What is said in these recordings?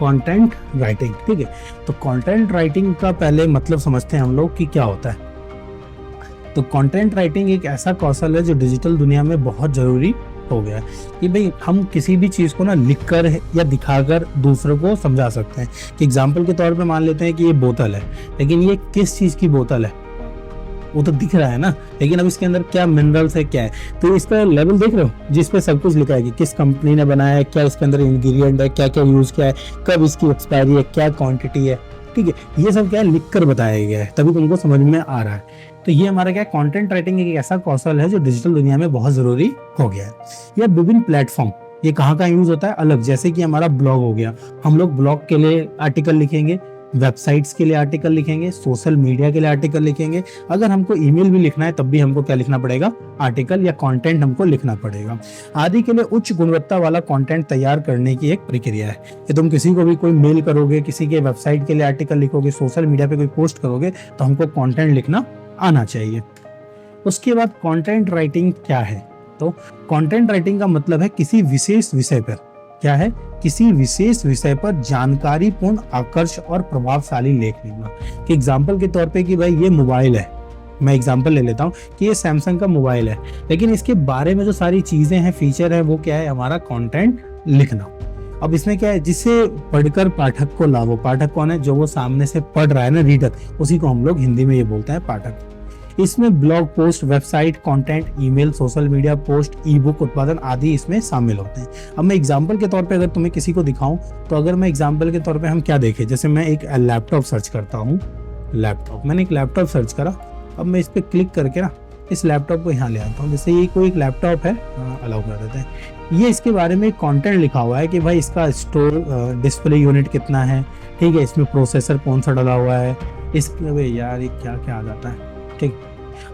Content writing. ठीक है, तो कंटेंट राइटिंग का पहले मतलब समझते हैं हम लोग कि क्या होता है। तो कंटेंट राइटिंग एक ऐसा कौशल है जो डिजिटल दुनिया में बहुत ज़रूरी हो गया है कि भाई हम किसी भी चीज़ को ना लिख कर या दिखाकर दूसरों को समझा सकते हैं। कि एग्जाम्पल के तौर पे मान लेते हैं कि ये बोतल है, लेकिन ये किस चीज़ की बोतल है वो तो दिख रहा है ना, लेकिन अब इसके अंदर क्या मिनरल्स है, क्या है, तो इसका लेवल देख रहे हो जिस पे सब कुछ लिखा है कि किस कंपनी ने बनाया है, क्या इसके अंदर इंग्रेडिएंट है, क्या क्या यूज़ किया है, कब इसकी एक्सपायरी है, क्या क्वांटिटी है। ठीक है, ये सब क्या है लिख कर बताया गया है, तभी तुमको समझ में आ रहा है। तो ये हमारा क्या कंटेंट राइटिंग एक ऐसा कौशल है जो डिजिटल दुनिया में बहुत ज़रूरी हो गया है। यह विभिन्न प्लेटफॉर्म, ये कहाँ का यूज़ होता है अलग, जैसे कि हमारा ब्लॉग हो गया, हम लोग ब्लॉग के लिए आर्टिकल लिखेंगे, वेबसाइट्स के लिए आर्टिकल लिखेंगे, सोशल मीडिया के लिए आर्टिकल लिखेंगे, अगर हमको ईमेल भी लिखना है तब भी हमको क्या लिखना पड़ेगा, आर्टिकल या कंटेंट हमको लिखना पड़ेगा। आदि के लिए उच्च गुणवत्ता वाला कंटेंट तैयार करने की एक प्रक्रिया है कि तुम किसी को भी कोई मेल करोगे, किसी के वेबसाइट के लिए आर्टिकल लिखोगे, सोशल मीडिया पे कोई पोस्ट करोगे तो हमको कंटेंट लिखना आना चाहिए। उसके बाद कंटेंट राइटिंग क्या है, तो कंटेंट राइटिंग का मतलब है किसी विशेष विषय पर, क्या है, किसी विशेष विषय पर जानकारीपूर्ण, आकर्ष और प्रभावशाली लेख लिखना। कि एग्जाम्पल के तौर पे कि भाई ये मोबाइल है, मैं एग्जाम्पल ले लेता हूँ कि ये सैमसंग का मोबाइल है, लेकिन इसके बारे में जो सारी चीजें हैं, फीचर है, वो क्या है, हमारा कंटेंट लिखना। अब इसमें क्या है, जिससे पढ़कर पाठक को लाभ हो। पाठक कौन है, जो वो सामने से पढ़ रहा है ना, रीडर, उसी को हम लोग हिंदी में ये बोलते हैं पाठक। इसमें blog post, website content, email, social media post, ई बुक उत्पादन आदि इसमें शामिल होते हैं। अब मैं एग्जांपल के तौर पे अगर तुम्हें किसी को दिखाऊं, तो अगर मैं एग्जांपल के तौर पे हम क्या देखें, जैसे मैं एक लैपटॉप सर्च करता हूं, लैपटॉप, मैंने एक लैपटॉप सर्च करा, अब मैं इस पर क्लिक करके ना इस लैपटॉप को यहाँ ले आता हूँ। जैसे ये कोई एक लैपटॉप है, अलाउ कर देते हैं, ये इसके बारे में कंटेंट लिखा हुआ है कि भाई इसका स्टोर डिस्प्ले यूनिट कितना है, ठीक है, इसमें प्रोसेसर कौन सा डला हुआ है, इसके यार ये क्या क्या आ जाता है, ठीक,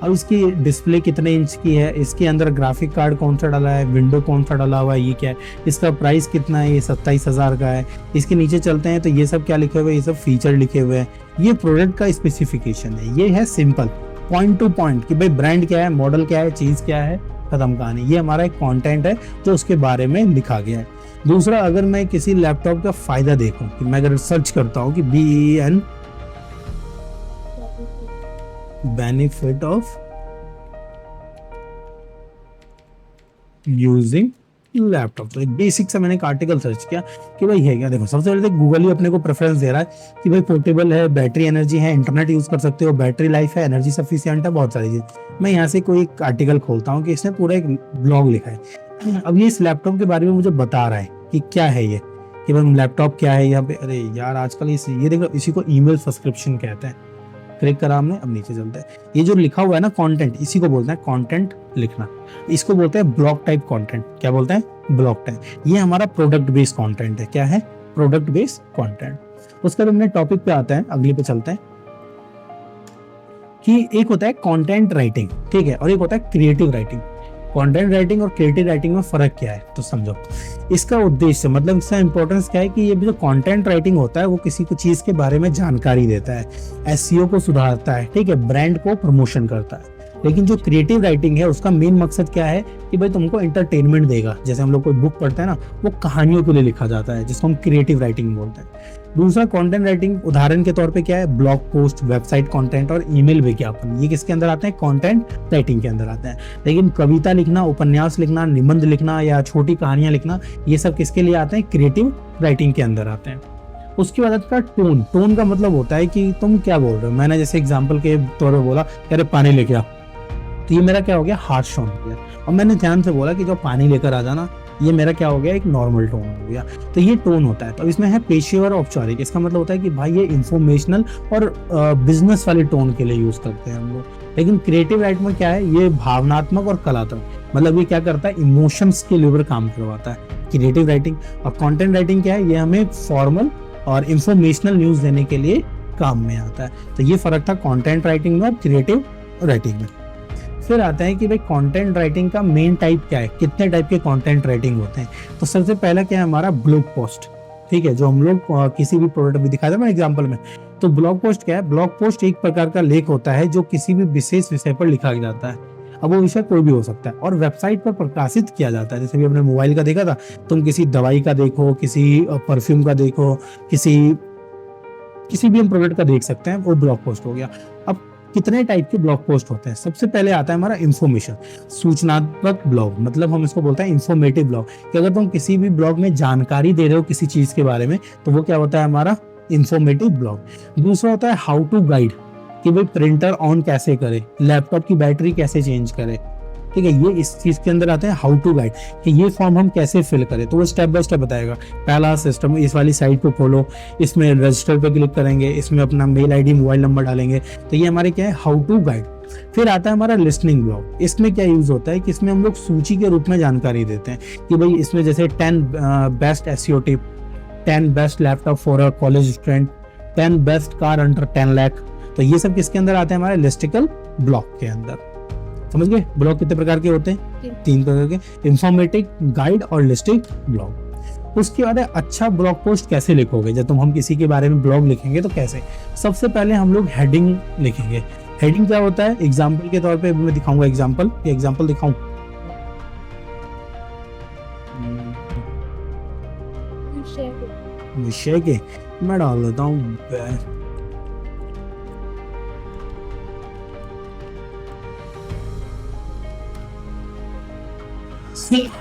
अब इसकी डिस्प्ले कितने इंच की है, इसके अंदर ग्राफिक कार्ड कौन सा डाला है, विंडो कौन सा डाला हुआ है, ये क्या है, इसका प्राइस कितना है, ये 27,000 का है। इसके नीचे चलते हैं तो ये सब क्या लिखे हुए हैं, ये सब फीचर लिखे हुए हैं, ये प्रोडक्ट का स्पेसिफिकेशन है। ये है सिंपल पॉइंट टू पॉइंट कि भाई ब्रांड क्या है, मॉडल क्या है, चीज़ क्या है, खत्म कहानी। ये हमारा एक कंटेंट है जो उसके बारे में लिखा गया है। दूसरा, अगर मैं किसी लैपटॉप का फायदा देखूं, कि मैं अगर सर्च करता हूं कि BEN benefit of using laptop, तो एक बेसिक सा मैंने एक आर्टिकल सर्च किया कि भाई है क्या। देखो, सबसे पहले तो गूगल ही अपने को प्रेफरेंस दे रहा है कि भाई पोर्टेबल है, बैटरी एनर्जी है, इंटरनेट यूज कर सकते हो, बैटरी लाइफ है, एनर्जी सफिशिएंट है, बहुत सारी चीज। मैं यहाँ से कोई एक आर्टिकल खोलता हूँ कि इसने पूरा एक ब्लॉग लिखा है। अब ये इस लैपटॉप के बारे में मुझे बता रहा है कि क्या है ये, कि भाई लैपटॉप क्या है यहाँ पे। अरे यार, आजकल ये देखो, इसी को ईमेल सब्सक्रिप्शन कहते हैं। क्लिक करा हमने, अब नीचे चलते हैं। ये जो लिखा हुआ है ना कंटेंट, इसी को बोलते हैं कंटेंट लिखना। इसको बोलते हैं ब्लॉग टाइप कंटेंट। क्या बोलते हैं, ब्लॉग टाइप। ये हमारा प्रोडक्ट बेस्ड कंटेंट है। क्या है, प्रोडक्ट बेस्ड कंटेंट। उसके बाद हमने टॉपिक पे आते हैं, अगले पे चलते हैं, कि एक होता है कंटेंट राइटिंग, ठीक है, और एक होता है क्रिएटिव राइटिंग। कंटेंट राइटिंग और क्रिएटिव राइटिंग में फर्क क्या है, तो समझो। इसका उद्देश्य, मतलब इसका इंपॉर्टेंस क्या है, कि ये जो कंटेंट राइटिंग होता है वो किसी को चीज के बारे में जानकारी देता है, एसईओ को सुधारता है, ठीक है, ब्रांड को प्रमोशन करता है। लेकिन जो क्रिएटिव राइटिंग है उसका मेन मकसद क्या है, कि भाई तुमको एंटरटेनमेंट देगा। जैसे हम लोग कोई बुक पढ़ते हैं ना, वो कहानियों के लिए लिखा जाता है, जिसको हम क्रिएटिव राइटिंग बोलते हैं। दूसरा, कंटेंट राइटिंग उदाहरण के तौर पे क्या है, ब्लॉग पोस्ट, वेबसाइट कंटेंट और ईमेल विज्ञापन। ये किसके अंदर आते हैं, कंटेंट राइटिंग के अंदर आते हैं। लेकिन कविता लिखना, उपन्यास लिखना, निबंध लिखना या छोटी कहानियां लिखना, ये सब किसके लिए आते हैं, क्रिएटिव राइटिंग के अंदर आते हैं। उसके बाद आपका टोन। टोन का मतलब होता है कि तुम क्या बोल रहे हो। मैंने जैसे एग्जाम्पल के तौर पर बोला, अरे पानी लेके आ, तो ये मेरा क्या हो गया, हार्श टोन हो गया। और मैंने ध्यान से बोला कि जो पानी लेकर आ जाना, ये मेरा क्या हो गया, एक नॉर्मल टोन हो गया। तो ये टोन होता है। तो इसमें है पेशेवर औपचारिक। इसका मतलब होता है कि भाई ये इंफॉर्मेशनल और बिजनेस वाले टोन के लिए यूज करते हैं हम लोग। लेकिन क्रिएटिव राइट में क्या है, ये भावनात्मक और कलात्मक, मतलब ये क्या करता है, इमोशंस के लिए काम करवाता है क्रिएटिव राइटिंग। और कंटेंट राइटिंग क्या है, ये हमें फॉर्मल और इंफॉर्मेशनल न्यूज देने के लिए काम में आता है। तो ये फर्क था कंटेंट राइटिंग में और क्रिएटिव राइटिंग में। फिर आता है कि भाई कंटेंट राइटिंग का मेन टाइप क्या है, कितने टाइप के कंटेंट राइटिंग होते हैं। तो सबसे पहला क्या है, हमारा ब्लॉग पोस्ट, ठीक है, जो हम लोग किसी भी प्रोडक्ट में दिखाया था मैं एग्जांपल में। तो ब्लॉग पोस्ट क्या है, ब्लॉग पोस्ट एक प्रकार का लेख होता है जो किसी भी विशेष विषय पर लिखा जाता है। अब वो विषय कोई भी हो सकता है और वेबसाइट पर प्रकाशित किया जाता है। जैसे भी अपने मोबाइल का देखा था, तुम किसी दवाई का देखो, किसी परफ्यूम का देखो, किसी भी हम प्रोडक्ट का देख सकते हैं, वो ब्लॉग पोस्ट हो गया। अब कितने टाइप के ब्लॉग पोस्ट होते हैं? सबसे पहले आता है हमारा इंफॉर्मेशन, सूचनात्मक ब्लॉग, मतलब हम इसको बोलते हैं इंफॉर्मेटिव ब्लॉग, कि अगर तुम किसी भी ब्लॉग में जानकारी दे रहे हो किसी चीज के बारे में, तो वो क्या होता है? हमारा इंफॉर्मेटिव ब्लॉग। दूसरा होता है हाउ टू गाइड, कि भाई प्रिंटर ऑन कैसे करे, लैपटॉप की बैटरी कैसे चेंज करे, ठीक है, ये इस चीज के अंदर आते हैं हाउ टू गाइड, कि ये फॉर्म हम कैसे फिल करें, तो वो स्टेप बाय स्टेप बताएगा। पहला सिस्टम, इस वाली साइट को खोलो, इसमें रजिस्टर पे क्लिक करेंगे, इसमें अपना मेल आईडी मोबाइल नंबर डालेंगे, तो ये हमारे क्या है? How to guide. फिर आता है हमारा लिस्निंग ब्लॉग। इसमें क्या यूज होता है कि इसमें हम लोग सूची के रूप में जानकारी देते हैं कि भाई इसमें जैसे 10 best SEO tip, 10 best laptop for a college student, 10 best car under 10 lakh, तो ये सब किसके अंदर आते हैं? हमारे लिस्टिकल ब्लॉग के अंदर। समझ गए? ब्लॉग कितने प्रकार के होते हैं? 3 प्रकार के, इंफॉर्मेटिव, गाइड और लिस्टिक ब्लॉग। उसके बाद अच्छा ब्लॉग पोस्ट कैसे लिखोगे? जब हम किसी के बारे में ब्लॉग लिखेंगे तो कैसे? सबसे पहले हम लोग हेडिंग लिखेंगे। हेडिंग क्या होता है? एग्जाम्पल के तौर पे मैं दिखाऊंगा, एग्जाम्पल दिखाऊं। विषय के मैं डाल देता हूँ ठीक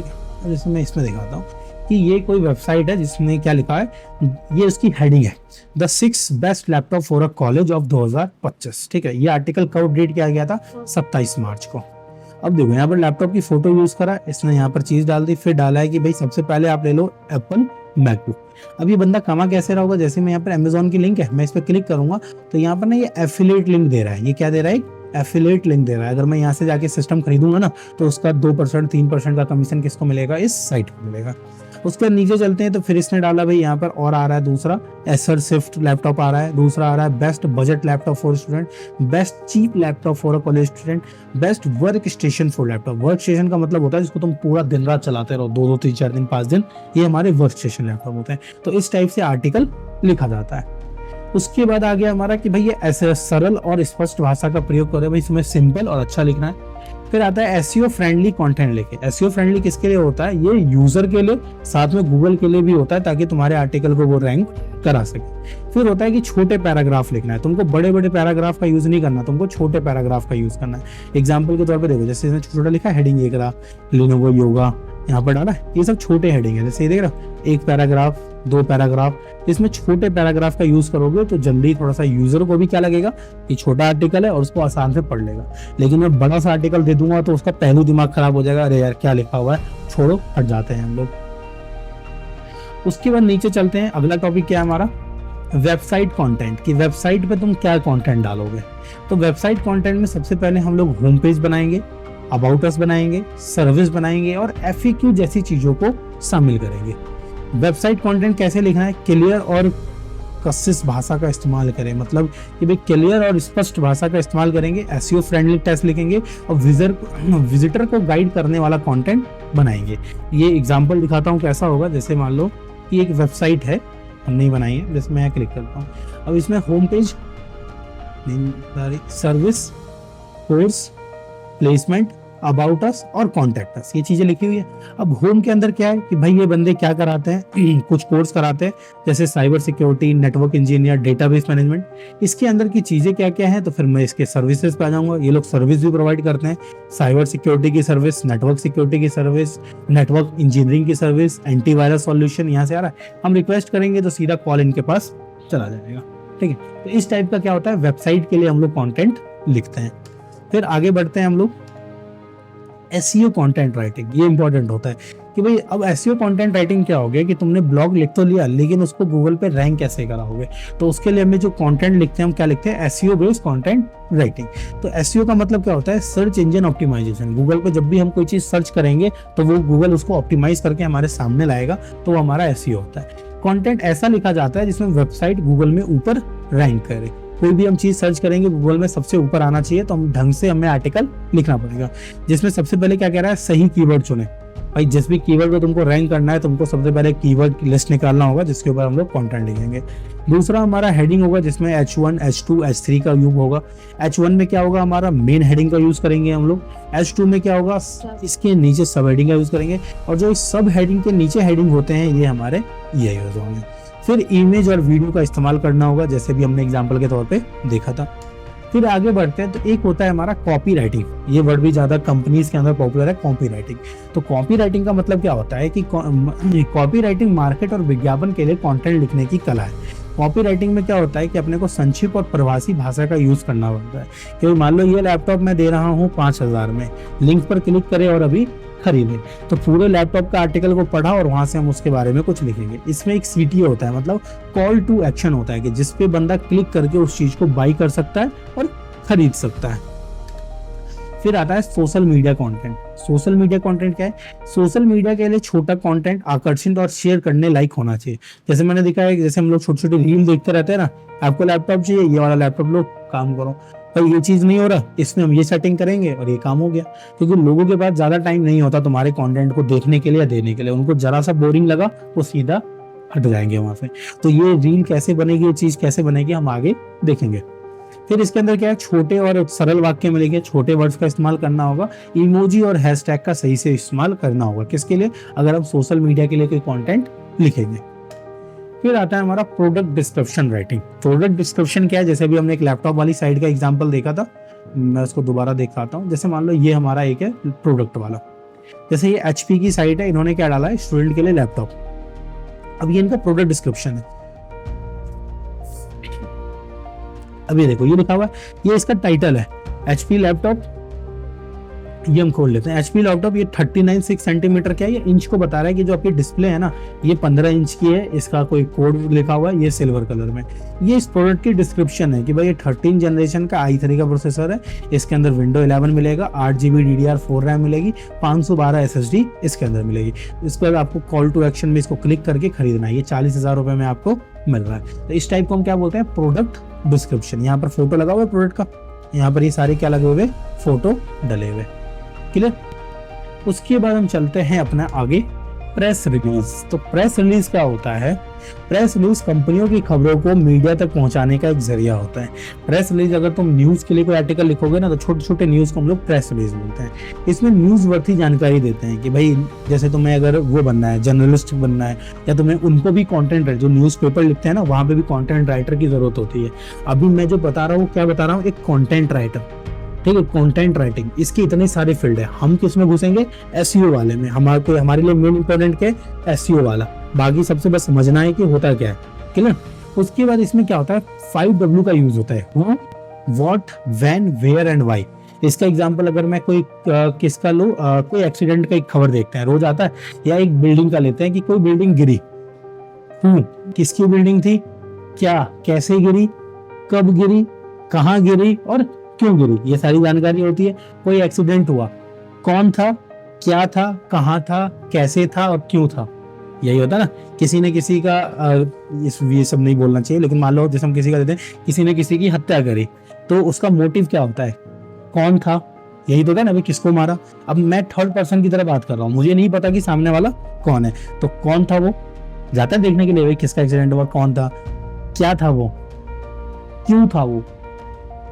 है। जैसे मैं इसमें दिखाता हूँ कि ये कोई वेबसाइट है जिसमें क्या लिखा है, ये इसकी हेडिंग है, the 6 best laptop for a college of 2025। ठीक है, ये आर्टिकल कब डेट किया गया था? 27 मार्च को। अब देखो यहाँ पर लैपटॉप की फोटो यूज करा, इसने यहाँ पर चीज डाल दी, फिर डाला है कि भाई सबसे पहले आप ले लो एप्पल मैकबुक। अब ये बंदा कमा कैसे रहा होगा? जैसे मैं यहाँ पर अमेजोन की लिंक है, मैं इस पर क्लिक करूंगा तो यहाँ पर ना ये एफिलिएट लिंक दे रहा है। ये क्या दे रहा है? एफिलिएट लिंक दे रहा है। अगर मैं यहाँ से जाके सिस्टम खरीदूंगा ना, तो उसका 2% 3% का कमीशन किसको मिलेगा? इस साइट को मिलेगा। उसके नीचे चलते हैं तो फिर इसने डाला भाई यहाँ पर और आ रहा है दूसरा एसर स्विफ्ट लैपटॉप आ रहा है, दूसरा आ रहा है best budget laptop for student, best cheap laptop for a college student, best work station for laptop. Work station का मतलब होता है जिसको तुम पूरा दिन रात चलाते रहो, 2 3 4 दिन 5 दिन, ये हमारे वर्क स्टेशन लैपटॉप होते हैं। तो इस टाइप से आर्टिकल लिखा जाता है। उसके बाद आ गया हमारा कि भाई ये ऐसे सरल और स्पष्ट भाषा का प्रयोग करें, भाई इसमें सिंपल और अच्छा लिखना है। फिर आता है एसईओ फ्रेंडली कंटेंट लेके। एसईओ फ्रेंडली किसके लिए होता है? ये यूजर के लिए, साथ में गूगल के लिए भी होता है, ताकि तुम्हारे आर्टिकल को वो रैंक करा सके। फिर होता है कि छोटे पैराग्राफ लिखना है, तुमको बड़े बड़े पैराग्राफ का यूज नहीं करना, तुमको छोटे पैराग्राफ का यूज करना है। एग्जाम्पल के तौर पर देखो, जैसे इसमें छोटा लिखा है हेडिंग एक रहा, लिनोवो योगा यहाँ पर डाला, ये सब छोटे हेडिंग है। जैसे ये देख रहा हो, 1 पैराग्राफ 2 पैराग्राफ, इसमें छोटे पैराग्राफ का यूज करोगे तो जल्दी थोड़ा सा यूजर को भी क्या लगेगा कि छोटा आर्टिकल है और उसको आसान से पढ़ लेगा। लेकिन मैं बड़ा सा आर्टिकल दे दूंगा तो उसका पहलू दिमाग खराब हो जाएगा, अरे यार क्या लिखा हुआ है, छोड़ो, हट जाते हैं हम लोग। उसके बाद नीचे चलते हैं, अगला टॉपिक क्या है हमारा? Website content. की वेबसाइट पे तुम क्या कंटेंट डालोगे? तो वेबसाइट कंटेंट में सबसे पहले हम लोग होम पेज बनाएंगे, अबाउट अस बनाएंगे, सर्विस बनाएंगे और एफएक्यू जैसी चीजों को शामिल करेंगे। वेबसाइट कंटेंट कैसे लिखना है? क्लियर और कसिस भाषा का इस्तेमाल करें, मतलब कि भाई क्लियर और स्पष्ट भाषा का इस्तेमाल करेंगे। एसईओ फ्रेंडली टेक्स्ट लिखेंगे और विजिटर को गाइड करने वाला कंटेंट बनाएंगे। ये एग्जांपल दिखाता हूँ कैसा होगा। जैसे मान लो कि एक वेबसाइट है, हमने बनाई है, जैसे मैं क्लिक करता हूँ, अब इसमें home page, service, course, placement, about us और कॉन्टैक्ट अस, ये चीजें लिखी हुई है। अब होम के अंदर क्या है कि भाई ये बंदे क्या कराते हैं, कुछ कोर्स कराते हैं, जैसे cyber security, network engineer, database management. इसके अंदर की चीजें क्या क्या है, तो फिर मैं इसके सर्विसेज पे आ जाऊंगा। ये लोग सर्विस भी प्रोवाइड करते हैं, साइबर सिक्योरिटी की सर्विस, नेटवर्क सिक्योरिटी की सर्विस, नेटवर्क इंजीनियरिंग की सर्विस, एंटीवायरस सॉल्यूशन। यहाँ से आ रहा है, हम रिक्वेस्ट करेंगे तो सीधा कॉल इनके पास चला जाएगा। ठीक है, तो इस टाइप का क्या होता है, वेबसाइट के लिए हम लोग कॉन्टेंट लिखते हैं। फिर आगे बढ़ते हैं हम लोग, एसईओ कंटेंट राइटिंग। ये इंपॉर्टेंट होता है कि भाई अब एसईओ कंटेंट राइटिंग क्या हो गया कि तुमने ब्लॉग लिख तो लिया, लेकिन उसको गूगल पे रैंक कैसे कराओगे? तो उसके लिए हमें जो कंटेंट लिखते हैं हम क्या लिखते हैं? SEO based content writing. तो एसईओ का मतलब क्या होता है? Search engine optimisation. गूगल पे जब भी हम कोई चीज सर्च करेंगे तो वो गूगल उसको ऑप्टिमाइज करके हमारे सामने लाएगा, तो वो हमारा एसईओ होता है। कंटेंट ऐसा लिखा जाता है जिसमें वेबसाइट गूगल में ऊपर रैंक करे। कोई भी हम चीज सर्च करेंगे गूगल में सबसे ऊपर आना चाहिए, तो हम ढंग से हमें आर्टिकल लिखना पड़ेगा, जिसमें सबसे पहले क्या कह रहा है, सही कीवर्ड चुने। भाई जिस भी कीवर्ड को तुमको रैंक करना है, तुमको सबसे पहले कीवर्ड की लिस्ट निकालना होगा जिसके ऊपर हम लोग कंटेंट लिखेंगे। दूसरा हमारा हेडिंग होगा, जिसमें H1, H2, H3 का यूज होगा। H1 में क्या होगा, हमारा मेन हेडिंग का यूज करेंगे हम लोग। H2 में क्या होगा, इसके नीचे सब हेडिंग का यूज करेंगे, और जो सब हेडिंग के नीचे हेडिंग होते हैं ये हमारे ये यूज होंगे। फिर इमेज और वीडियो का इस्तेमाल करना होगा, जैसे भी हमने एग्जाम्पल के तौर पे देखा था। फिर आगे बढ़ते हैं, तो एक होता है हमारा कॉपी राइटिंग। ये वर्ड भी ज्यादा कंपनीज के अंदर पॉपुलर है, कॉपी राइटिंग। तो कॉपी राइटिंग का मतलब क्या होता है कि कॉपी राइटिंग मार्केट और विज्ञापन के लिए कंटेंट लिखने की कला है। कॉपी राइटिंग में क्या होता है कि अपने को संक्षिप्त और प्रवासी भाषा का यूज करना पड़ता है। क्योंकि मान लो ये लैपटॉप मैं दे रहा हूँ 5,000 में, लिंक पर क्लिक करें और अभी खरीदें, तो पूरे लैपटॉप का आर्टिकल को पढ़ा और वहां से हम उसके बारे में कुछ लिखेंगे। इसमें एक CTA होता है, मतलब कॉल टू एक्शन होता है, कि जिसपे बंदा क्लिक करके उस चीज को बाई कर सकता है और खरीद सकता है। फिर आता है social media content. Social media content क्या है, सोशल मीडिया के लिए छोटा कंटेंट आकर्षित और शेयर करने लायक होना चाहिए। जैसे मैंने देखा है, जैसे हम लोग छोटे छोटे रील देखते रहते हैं ना, आपको लैपटॉप चाहिए, ये वाला लैपटॉप लो, काम करो, पर ये चीज नहीं हो रहा, इसमें हम ये सेटिंग करेंगे और ये काम हो गया। क्योंकि लोगों के पास ज्यादा टाइम नहीं होता तुम्हारे कंटेंट को देखने के लिए या देने के लिए, उनको जरा सा बोरिंग लगा वो सीधा हट जाएंगे वहां से। तो ये रील कैसे बनेगी, ये चीज कैसे बनेगी, हम आगे देखेंगे। फिर इसके अंदर क्या है, छोटे और सरल वाक्य मिलेंगे, छोटे वर्ड्स का इस्तेमाल करना होगा, इमोजी और हैशटैग का सही से इस्तेमाल करना होगा। किसके लिए, अगर हम सोशल मीडिया के लिए कोई कंटेंट लिखेंगे। फिर आता है हमारा product description writing. Product description क्या है, जैसे भी हमने एक लैपटॉप वाली साइड का एग्जांपल देखा था, मैं उसको दोबारा दिखाता हूँ। जैसे मान लो ये हमारा एक है प्रोडक्ट वाला, जैसे ये HP की साइट है, इन्होंने क्या डाला है, स्टूडेंट के लिए लैपटॉप। अब ये इनका प्रोडक्ट डिस्क्रिप्शन है। अब ये देखो, ये लिखा हुआ है, ये इसका टाइटल है, HP लैपटॉप। ये हम खोल लेते हैं, HP लैपटॉप, ये 39.6 सेंटीमीटर क्या है, ये इंच को बता रहा है कि जो आपकी डिस्प्ले है ना, ये 15 इंच की है, इसका कोई कोड लिखा हुआ है, ये सिल्वर कलर में। ये इस प्रोडक्ट की डिस्क्रिप्शन है कि भाई ये 13 जनरेशन का i3 का प्रोसेसर है, इसके अंदर विंडो 11 मिलेगा, 8GB DDR4 रैम मिलेगी, 512 SSD इसके अंदर मिलेगी। इसके बाद आपको कॉल टू एक्शन में इसको क्लिक करके खरीदना है, ये 40,000 रुपए में आपको मिल रहा है। तो इस टाइप को हम क्या बोलते हैं, प्रोडक्ट डिस्क्रिप्शन। यहाँ पर फोटो लगा हुआ है प्रोडक्ट का, यहाँ पर ये सारे क्या लगे हुए, फोटो डले हुए, क्लियर। उसके बाद हम चलते हैं अपना आगे, प्रेस रिलीज। तो प्रेस रिलीज क्या होता है, प्रेस रिलीज कंपनियों की खबरों को मीडिया तक पहुंचाने का एक जरिया होता है। प्रेस रिलीज, अगर तुम न्यूज के लिए कोई आर्टिकल लिखोगे ना, तो छोटे छोटे न्यूज को हम लोग प्रेस रिलीज बोलते हैं। इसमें न्यूज वर्थी जानकारी देते हैं कि भाई जैसे तुम्हें अगर वो बनना है, जर्नलिस्ट बनना है, या तुम्हें उनको भी कंटेंट, जो न्यूज पेपर लिखते हैं ना, वहां पे भी कंटेंट राइटर की जरूरत होती है। अभी मैं जो बता रहा हूँ, क्या बता रहा हूँ, एक कंटेंट राइटर, ठीक है, कंटेंट राइटिंग, इसकी इतनी सारी फील्ड है। हम किस में घुसेंगे, SEO वाले में। हमारे लिए मेन इंपॉर्टेंट क्या है, SEO वाला, बाकी सबसे बस समझना है कि होता क्या है, क्लियर। उसके बाद इसमें क्या होता है, 5W का यूज होता है, who, what, when, where and why. इसका एग्जांपल अगर मैं कोई किसका लूं, कोई एक्सीडेंट का एक खबर देखते हैं, रोज आता है, या एक बिल्डिंग का लेते हैं कि कोई बिल्डिंग गिरी, किसकी बिल्डिंग थी, क्या, कैसे गिरी, कब गिरी, कहाँ गिरी और क्यों गिरी, ये सारी जानकारी होती है। कोई एक्सीडेंट हुआ, कौन था, क्या था, कहाँ था, कैसे था और क्यों था, यही होता है ना। किसी ने किसी का ये सब नहीं बोलना चाहिए, लेकिन मान लो जैसे हम किसी का देते हैं, किसी ने किसी की हत्या करी, तो उसका मोटिव क्या होता है, कौन था, यही तो होता है ना, भाई किसको मारा। अब मैं थर्ड पर्सन की तरह बात कर रहा हूँ, मुझे नहीं पता कि सामने वाला कौन है, तो कौन था वो जाता है देखने के लिए, भाई किसका एक्सीडेंट हुआ, कौन था, क्या था वो, क्यों था वो,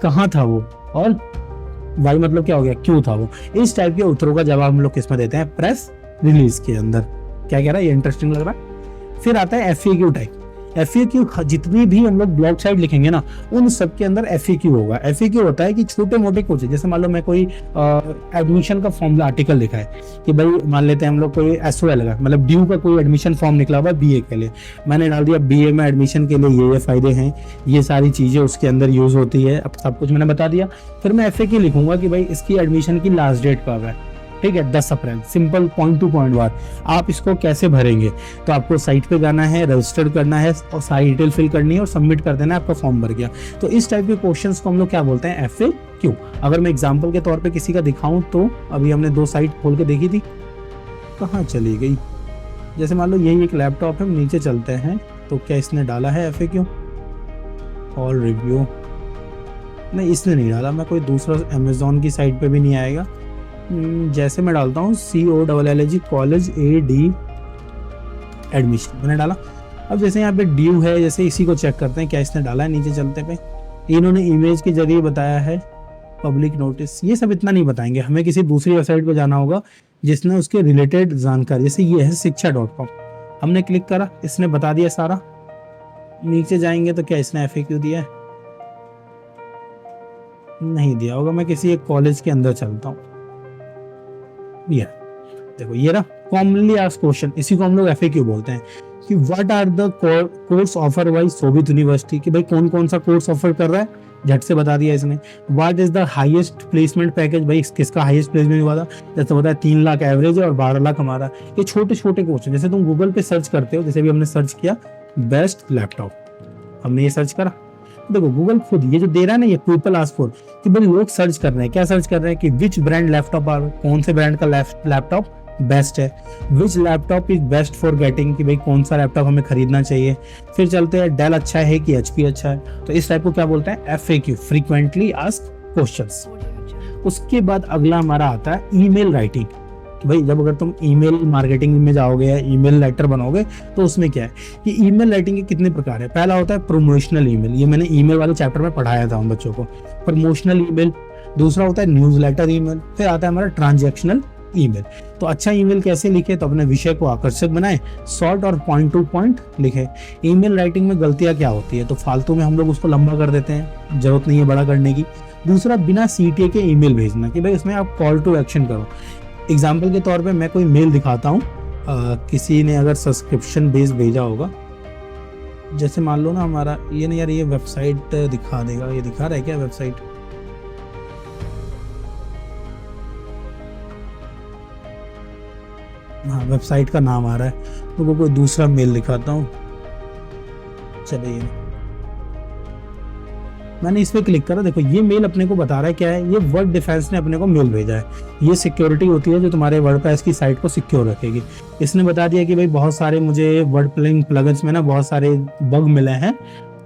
कहाँ था वो, और वाई मतलब क्या हो गया, क्यों था वो। इस टाइप के उत्तरों का जवाब हम लोग किसमें देते हैं, प्रेस रिलीज के अंदर। क्या कह रहा है, ये इंटरेस्टिंग लग रहा है। फिर आता है FAQ टाइप। FAQ, जितनी भी हम लोग ब्लॉग साइट लिखेंगे ना, उन सब के अंदर FAQ होगा। FAQ होता है कि छोटे मोटे कुछ, जैसे मान लो मैं कोई एडमिशन का फॉर्म आर्टिकल लिखा है कि भाई मान लेते हैं हम लोग कोई SOL का, मतलब ड्यू का कोई एडमिशन फॉर्म निकला हुआ BA के लिए, मैंने डाल दिया BA में एडमिशन के लिए ये फायदे हैं, ये सारी चीजें उसके अंदर यूज होती है, अब सब कुछ मैंने बता दिया। फिर मैं FAQ लिखूंगा कि भाई इसकी एडमिशन की लास्ट डेट कब है, ठीक है, 10 अप्रैल, सिंपल पॉइंट टू पॉइंट बात। आप इसको कैसे भरेंगे, तो आपको साइट पे जाना है, रजिस्टर करना है और सारी डिटेल फिल करनी है और सबमिट कर देना है, आपका फॉर्म भर गया। तो इस टाइप के क्वेश्चंस को हम लोग क्या बोलते हैं, FAQ। अगर मैं एग्जांपल के तौर पे किसी का दिखाऊं, तो अभी हमने 2 साइट खोल के देखी थी, कहाँ चली गई। जैसे मान लो यही एक लैपटॉप है, नीचे चलते हैं, तो क्या इसने डाला है FAQ, ऑल रिव्यू, नहीं इसने नहीं डाला, मैं कोई दूसरा अमेजोन की साइट पे भी नहीं आएगा। जैसे मैं डालता हूँ COLLEG कॉलेज AD एडमिशन, मैंने डाला। अब जैसे यहाँ पे ड्यू है, जैसे इसी को चेक करते हैं क्या इसने डाला है। नीचे चलते पे इन्होंने इमेज के जरिए बताया है पब्लिक नोटिस, ये सब इतना नहीं बताएंगे, हमें किसी दूसरी वेबसाइट पर जाना होगा जिसने उसके रिलेटेड जानकारी, जैसे ये है शिक्षा.com, हमने क्लिक करा, इसने बता दिया सारा। नीचे जाएंगे तो क्या इसने FAQ दिया है? नहीं दिया होगा। मैं किसी एक कॉलेज के अंदर चलता हूँ, ये देखो ये रहा कॉमनली आस्क्ड क्वेश्चन, इसी को हम लोग FAQ बोलते हैं कि what are the course offer by Shobhit university, कि भाई कौन कौन सा कोर्स ऑफर कर रहा है, झट से बता दिया इसने। What is the highest placement package, भाई किसका हाईएस्ट प्लेसमेंट हुआ था, जैसे बताया 3 लाख एवरेज है और 12 लाख हमारा। ये छोटे छोटे क्वेश्चन, जैसे तुम गूगल पे सर्च करते हो, जैसे भी हमने सर्च किया बेस्ट लैपटॉप, हमने ये सर्च करा, देखो गूगल खुद ये जो दे रहा है ना, ये पीपल आस्क फॉर, कि भाई लोग सर्च कर रहे हैं, क्या सर्च कर रहे हैं कि विच ब्रांड लैपटॉप आर, कौन से ब्रांड का लैपटॉप बेस्ट है, which laptop is best for getting, कि भाई कौन सा लैपटॉप हमें खरीदना चाहिए। फिर चलते हैं डेल अच्छा है कि HP अच्छा है, तो इस टाइप को क्या बोलते हैं FAQ, फ्रीक्वेंटली आस्क्ड क्वेश्चंस। उसके बाद अगला हमारा आता है ईमेल राइटिंग, कि भाई जब अगर तुम ईमेल मार्केटिंग में जाओगे या ईमेल लेटर बनाओगे तो उसमें क्या है कि ईमेल राइटिंग के कितने प्रकार है। पहला होता है प्रमोशनल ईमेल, ये मैंने ईमेल वाले चैप्टर में पढ़ाया था उन बच्चों को, प्रमोशनल ईमेल। दूसरा होता है न्यूज़लेटर ईमेल। फिर आता है हमारा ट्रांजैक्शनल ईमेल। तो अच्छा ईमेल कैसे लिखे, तो अपने विषय को आकर्षक बनाए, शॉर्ट और पॉइंट टू पॉइंट लिखे। ईमेल राइटिंग में गलतियां क्या होती है, तो फालतू में हम लोग उसको लंबा कर देते हैं, जरूरत नहीं है बड़ा करने की। दूसरा, बिना CTA के ईमेल भेजना, कि भाई उसमें आप कॉल टू एक्शन करो। एग्जाम्पल के तौर पे मैं कोई मेल दिखाता हूँ, किसी ने अगर सब्सक्रिप्शन बेस भेजा होगा, जैसे मान लो ना हमारा ये नहीं यार, ये वेबसाइट दिखा देगा, ये दिखा रहा है क्या वेबसाइट, हाँ वेबसाइट का नाम आ रहा है, तो वो कोई दूसरा मेल दिखाता हूँ। चलिए मैंने इस पे क्लिक करा, देखो ये मेल अपने को बता रहा है क्या है, ये वर्ड डिफेंस ने अपने को मेल भेजा है। ये सिक्योरिटी होती है जो तुम्हारे वर्डप्रेस की साइट को सिक्योर रखेगी। इसने बता दिया कि भाई बहुत सारे मुझे वर्ड प्लगइन्स में ना बहुत सारे बग मिले हैं,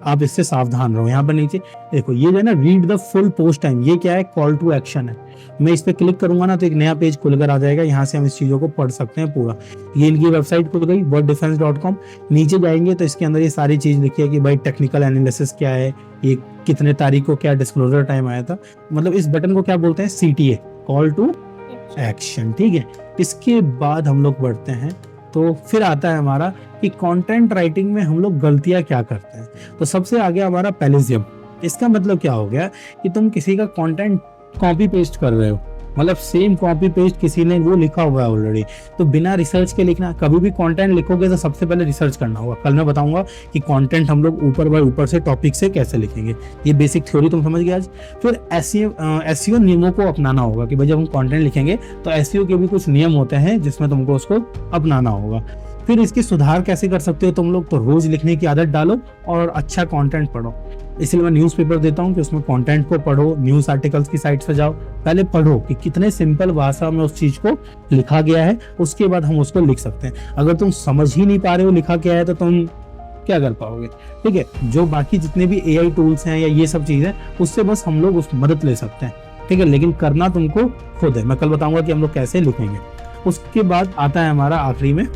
आप इससे सावधान रहो। यहाँ पर नीचे देखो ये जो है ना, read the full post time, ये क्या है, कॉल टू एक्शन है। मैं इस पर क्लिक करूंगा ना तो एक नया पेज खुलकर आ जाएगा, यहाँ से हम इस चीज़ों को पढ़ सकते हैं पूरा। ये इनकी वेबसाइट खुल गई worddefense.com। नीचे जाएंगे तो इसके अंदर ये सारी चीज़ लिखी है कि भाई टेक्निकल एनालिसिस क्या है, ये कितने तारीख को क्या डिस्क्लोजर टाइम आया था, मतलब इस बटन को क्या बोलते हैं, CTA, कॉल टू एक्शन। ठीक है, इसके बाद हम लोग बढ़ते हैं, तो फिर आता है हमारा कि कंटेंट राइटिंग में हम लोग गलतियां क्या करते हैं। तो सबसे आगे हमारा प्लेजियम। इसका मतलब क्या हो गया कि तुम किसी का कंटेंट कॉपी पेस्ट कर रहे हो, मतलब सेम कॉपी पेस्ट किसी ने वो लिखा हुआ है ऑलरेडी, तो बिना रिसर्च के लिखना। कभी भी कंटेंट लिखोगे तो सबसे पहले रिसर्च करना होगा। कल मैं बताऊंगा कि कंटेंट हम लोग ऊपर बाय ऊपर से टॉपिक से कैसे लिखेंगे, ये बेसिक थ्योरी तुम समझ गए आज। फिर एसईओ नियमों को अपनाना होगा कि भाई जब हम कंटेंट लिखेंगे तो एसईओ के भी कुछ नियम होते हैं जिसमें तुमको उसको अपनाना होगा। फिर इसकी सुधार कैसे कर सकते हो तुम लोग, तो रोज लिखने की आदत डालो और अच्छा कंटेंट पढ़ो। इसलिए मैं न्यूज़पेपर देता हूँ कि उसमें कंटेंट को पढ़ो, न्यूज़ आर्टिकल्स की साइट पे जाओ, पहले पढ़ो कि कितने सिंपल भाषा में उस चीज को लिखा गया है, उसके बाद हम उसको लिख सकते हैं। अगर तुम समझ ही नहीं पा रहे हो लिखा क्या है तो तुम क्या कर पाओगे। ठीक है, जो बाकी जितने भी AI टूल्स हैं या ये सब चीजें, उससे बस हम लोग उस मदद ले सकते हैं। ठीक है, लेकिन करना तुमको खुद है। मैं कल बताऊंगा कि हम लोग कैसे लिखेंगे। उसके बाद आता है हमारा आखिरी में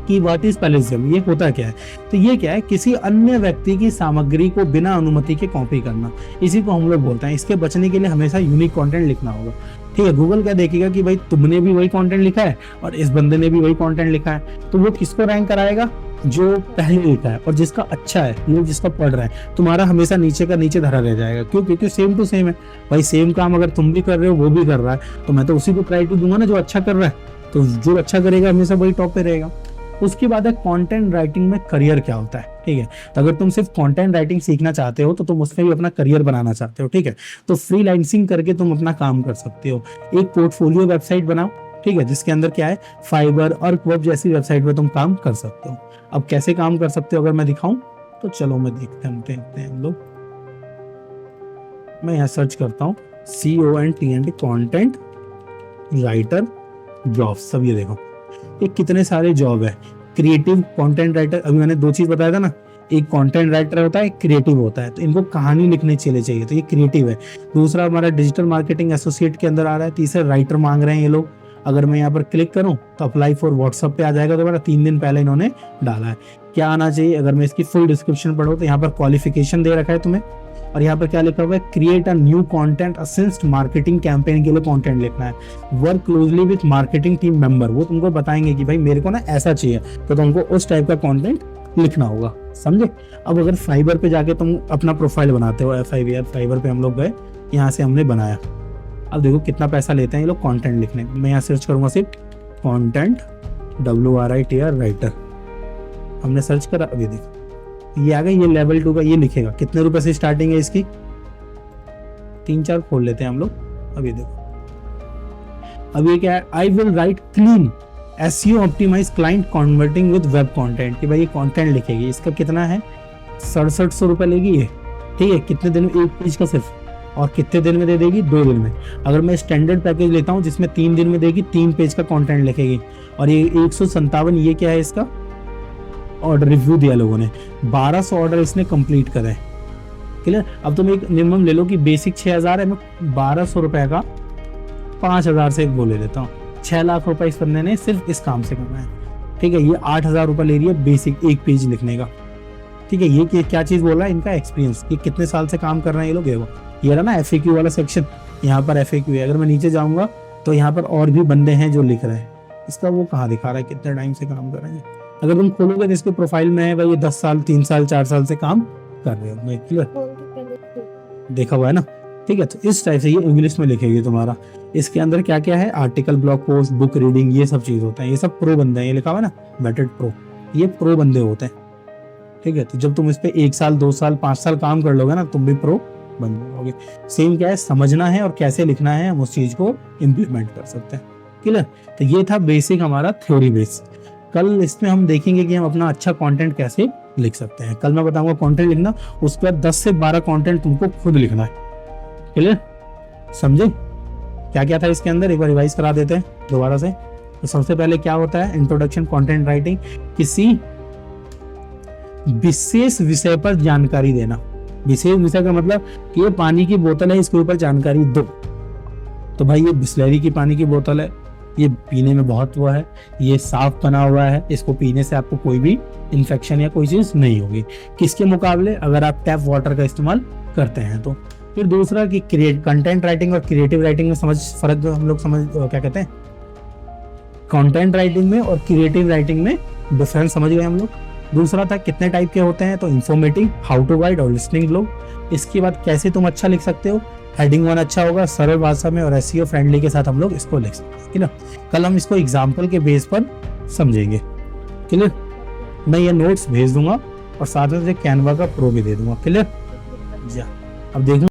कि व्हाट इज प्लेजियम, ये होता क्या है। तो ये क्या है, किसी अन्य व्यक्ति की सामग्री को बिना अनुमति के कॉपी करना, इसी को हम लोग बोलते हैं। इसके बचने के लिए हमेशा यूनिक कंटेंट लिखना होगा। ठीक है, गूगल क्या देखेगा कि भाई तुमने भी वही कंटेंट लिखा है और इस बंदे ने भी वही कंटेंट लिखा है, तो वो किसको रैंक कराएगा, जो पहले लिखा है और जिसका अच्छा है, लोग जिसका पढ़ रहे हैं। तुम्हारा हमेशा नीचे का नीचे धरा रह जाएगा। क्यों? क्योंकि सेम टू सेम है भाई, सेम काम अगर तुम भी कर रहे हो वो भी कर रहा है, तो मैं तो उसी को प्रायोरिटी दूंगा ना जो अच्छा कर रहा है। तो जो अच्छा करेगा हमेशा वही टॉप पे रहेगा। उसके बाद है कंटेंट राइटिंग में करियर क्या होता है। ठीक है, तो अगर तुम सिर्फ कंटेंट राइटिंग सीखना चाहते हो तो तुम उसमें भी अपना करियर बनाना चाहते हो, ठीक है, तो फ्रीलांसिंग करके तुम अपना काम कर सकते हो। एक पोर्टफोलियो वेबसाइट बनाओ, ठीक है, जिसके अंदर क्या है, फाइबर और वर्कवेब जैसी वेबसाइट पे तुम काम कर सकते हो। अब कैसे काम कर सकते हो अगर मैं दिखाऊं तो चलो मैं देखते हैं हम लोग। मैं यहाँ सर्च करता हूँ CONTENT कंटेंट राइटर जॉब्स। सब ये देखो, ये कितने सारे जॉब है। क्रिएटिव कंटेंट राइटर, अभी मैंने 2 चीज बताया था ना, एक कंटेंट राइटर होता है, एक क्रिएटिव होता है, तो इनको कहानी लिखनी चाहिए, तो ये क्रिएटिव है। दूसरा हमारा डिजिटल मार्केटिंग एसोसिएट के अंदर आ रहा है। तीसरा राइटर मांग रहे हैं ये लोग। अगर मैं यहाँ पर क्लिक करूँ तो अप्लाई फॉर व्हाट्सएप पे आ जाएगा, तो मेरा 3 दिन पहले इन्होंने डाला है। क्या आना चाहिए, अगर मैं इसकी फुल डिस्क्रिप्शन पढ़ूँ तो यहाँ पर क्वालिफिकेशन दे रखा है तुम्हें, और यहाँ पर क्या लिखा हुआ है, create a new content assist marketing campaign के लिए कंटेंट लिखना है। Work closely with marketing team member, वो तुमको बताएंगे कि भाई मेरे को ना ऐसा चाहिए, तो तुमको उस टाइप का कंटेंट लिखना होगा, समझे। अब अगर फाइबर पे जाके तुम अपना प्रोफाइल बनाते हो, FIVR फाइबर पे हम लोग गए, यहाँ से हमने बनाया। अब देखो कितना पैसा लेते हैं ये लोग कंटेंट लिखने में। मैं यहाँ सर्च करूंगा सिर्फ कंटेंट, WRITER राइटर, हमने सर्च करा, अभी देखो ये आ गया, ये लेवल 2 का ये लिखेगा। कितने रुपए से स्टार्टिंग है इसकी, 3-4 खोल लेते हैं हम लोग। अभी देखो, अब ये क्या है, I will write clean SEO optimise client converting with web content, कि भाई ये कंटेंट लिखेगी। इसका कितना है, 6700 रुपए लेगी ये, ठीक है। कितने दिन में, 1 पेज का सिर्फ, और कितने दिन में दे देगी, 2 दिन में। अगर मैं स्टैंडर्ड पैकेज लेता हूँ जिसमें 3 दिन में देगी, 3 पेज का कंटेंट लिखेगी, और ये 157, ये क्या है इसका ऑर्डर रिव्यू दिया लोगों ने, 1200 ऑर्डर इसने कंप्लीट करे, क्लियर। अब तुम एक मिनिमम ले लो कि बेसिक 6000 है, मैं 1200 रुपए का 5000 से एक वो ले लेता हूँ, 6 लाख रुपए इस बंदे ने सिर्फ इस काम से कमाया, ठीक है। ये 8000 रुपए ले रही है बेसिक 1 पेज लिखने का, ठीक है। ये क्या चीज बोल रहा है, इनका एक्सपीरियंस, ये कितने साल से काम कर रहे हैं ये लोग। ये रहा ना FAQ वाला सेक्शन, यहाँ पर FAQ है। अगर मैं नीचे जाऊंगा तो यहाँ पर और भी बंदे हैं जो लिख रहे हैं, इसका वो कहाँ दिखा रहा है कितने टाइम से काम कर रहे हैं। अगर तुम खोलोगे तो इसके प्रोफाइल में है भाई, ये 10 साल 3 साल 4 साल से काम कर रहे हो, क्लियर, देखा हुआ है ना, ठीक है। तो इस टाइप से ये इंग्लिश में लिखेगी तुम्हारा। इसके अंदर क्या क्या है, article, blog post, book reading, ये सब चीज होता है। ये सब प्रो बंदे हैं, ये लिखा हुआ है ना वेटेड प्रो, ये प्रो बंदे होते हैं, ठीक है। तो जब तुम इस पे 1 साल 2 साल 5 साल काम कर लोगे ना, तुम भी प्रो बन जाओगे। सेम क्या है, समझना है और कैसे लिखना है, हम उस चीज को इम्प्लीमेंट कर सकते हैं, क्लियर। तो ये था बेसिक हमारा थ्योरी बेस। कल इसमें हम देखेंगे कि हम अपना अच्छा कंटेंट कैसे लिख सकते हैं। कल मैं बताऊंगा कंटेंट लिखना, उसके बाद 10 से 12 कंटेंट तुमको खुद लिखना है, क्लियर, समझे। क्या क्या था इसके अंदर, एक बार रिवाइज करा देते हैं दोबारा से। तो सबसे पहले क्या होता है, इंट्रोडक्शन कंटेंट राइटिंग, किसी विशेष विषय पर जानकारी देना। विशेष विषय का मतलब कि ये पानी की बोतल है, इसके ऊपर जानकारी दो। तो भाई ये बिस्लरी की पानी की बोतल है, ये पीने में बहुत वो है, ये साफ बना हुआ है, इसको पीने से आपको कोई भी इन्फेक्शन या कोई चीज नहीं होगी, किसके मुकाबले अगर आप टैप वाटर का इस्तेमाल करते हैं तो। फिर दूसरा कि कंटेंट राइटिंग और क्रिएटिव राइटिंग में फर्क हम लोग क्या कहते हैं, कंटेंट राइटिंग में और क्रिएटिव राइटिंग में डिफरेंस समझ गए हम लोग। दूसरा था कितने टाइप के होते हैं, तो इन्फॉर्मेटिव, हाउ टू गाइड और लिसनिंग ब्लॉग। इसके बाद कैसे तुम अच्छा लिख सकते हो, हेडिंग 1 अच्छा होगा सरल भाषा में और SEO फ्रेंडली के साथ हम लोग इसको लिख सकते हैं, क्लियर। कल हम इसको एग्जाम्पल के बेस पर समझेंगे, क्लियर। मैं ये नोट्स भेज दूंगा और साथ में कैनवा का प्रो भी दे दूंगा, क्लियर। अब देखो